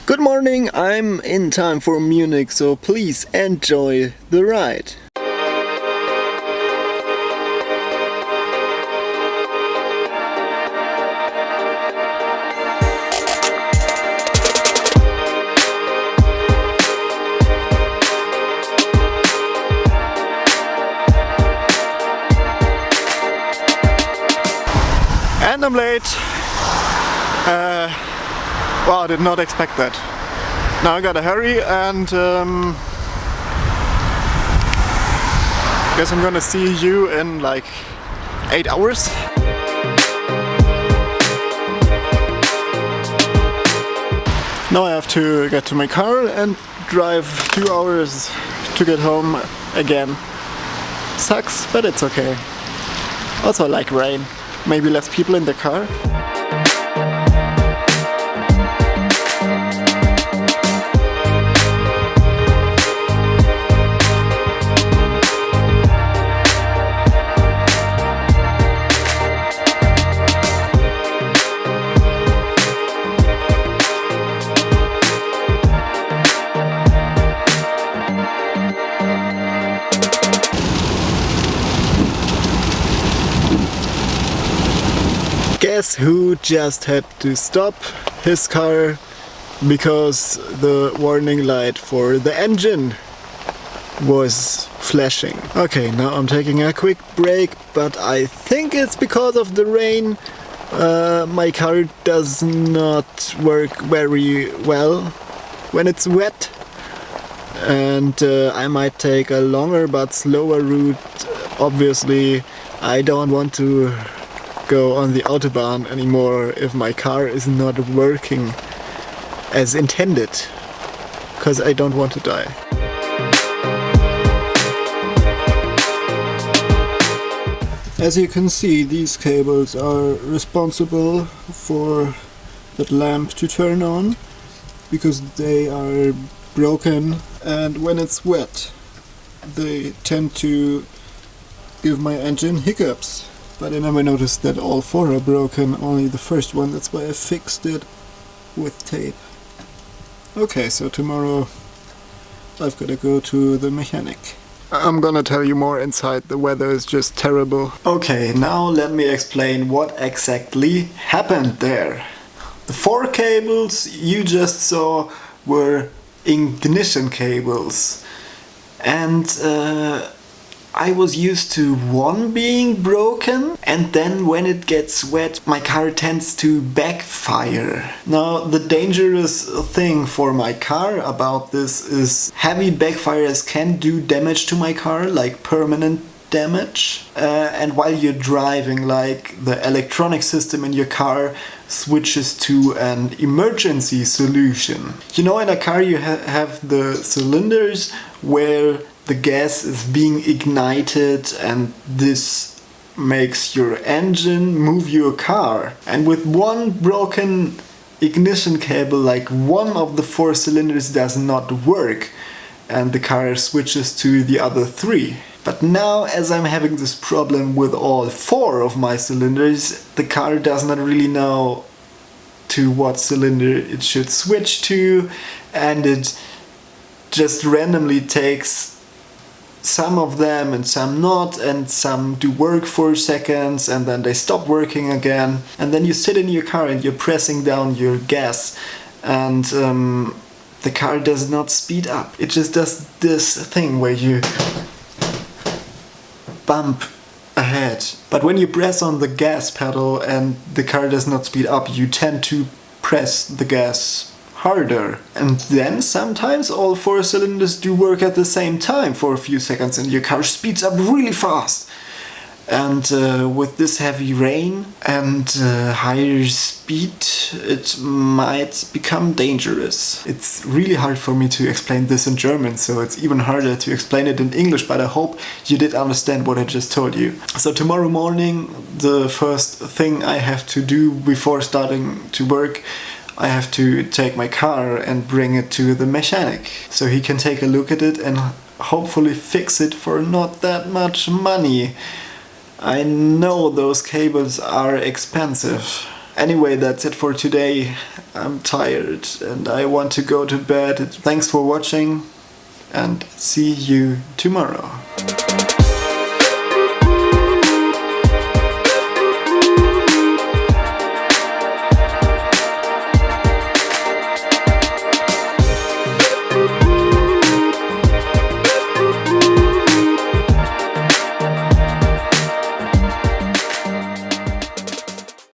Good morning, I'm in time for Munich, so please enjoy the ride. And I'm late. Well, I did not expect that. Now I gotta hurry and guess I'm gonna see you in like 8 hours. Now I have to get to my car and drive 2 hours to get home again. Sucks, but it's okay. Also I like rain. Maybe less people in the car. Guess who just had to stop his car because the warning light for the engine was flashing. Okay, now I'm taking a quick break, but I think it's because of the rain. My car does not work very well when it's wet, and I might take a longer but slower route. Obviously, I don't want to go on the Autobahn anymore if my car is not working as intended, because I don't want to die. As you can see, these cables are responsible for that lamp to turn on, because they are broken, and when it's wet they tend to give my engine hiccups. But I never noticed that all four are broken, only the first one, that's why I fixed it with tape. Okay, so tomorrow I've gotta go to the mechanic. I'm gonna tell you more inside, the weather is just terrible. Okay, now let me explain what exactly happened there. The four cables you just saw were ignition cables, and I was used to one being broken, and then when it gets wet my car tends to backfire. Now the dangerous thing for my car about this is heavy backfires can do damage to my car, like permanent damage, and while you're driving, like, the electronic system in your car switches to an emergency solution. You know, in a car you have the cylinders where the gas is being ignited, and this makes your engine move your car. And with one broken ignition cable, like, one of the four cylinders does not work and the car switches to the other three. But now, as I'm having this problem with all four of my cylinders, the car does not really know to what cylinder it should switch to, and it just randomly takes some of them and some not, and some do work for seconds and then they stop working again, and then you sit in your car and you're pressing down your gas, and the car does not speed up. It just does this thing where you bump ahead. But when you press on the gas pedal and the car does not speed up, you tend to press the gas harder. And then sometimes all four cylinders do work at the same time for a few seconds and your car speeds up really fast. And with this heavy rain and higher speed, it might become dangerous. It's really hard for me to explain this in German, so it's even harder to explain it in English, but I hope you did understand what I just told you. So tomorrow morning, the first thing I have to do before starting to work, I have to take my car and bring it to the mechanic, so he can take a look at it and hopefully fix it for not that much money. I know those cables are expensive. Anyway, that's it for today. I'm tired and I want to go to bed. Thanks for watching and see you tomorrow.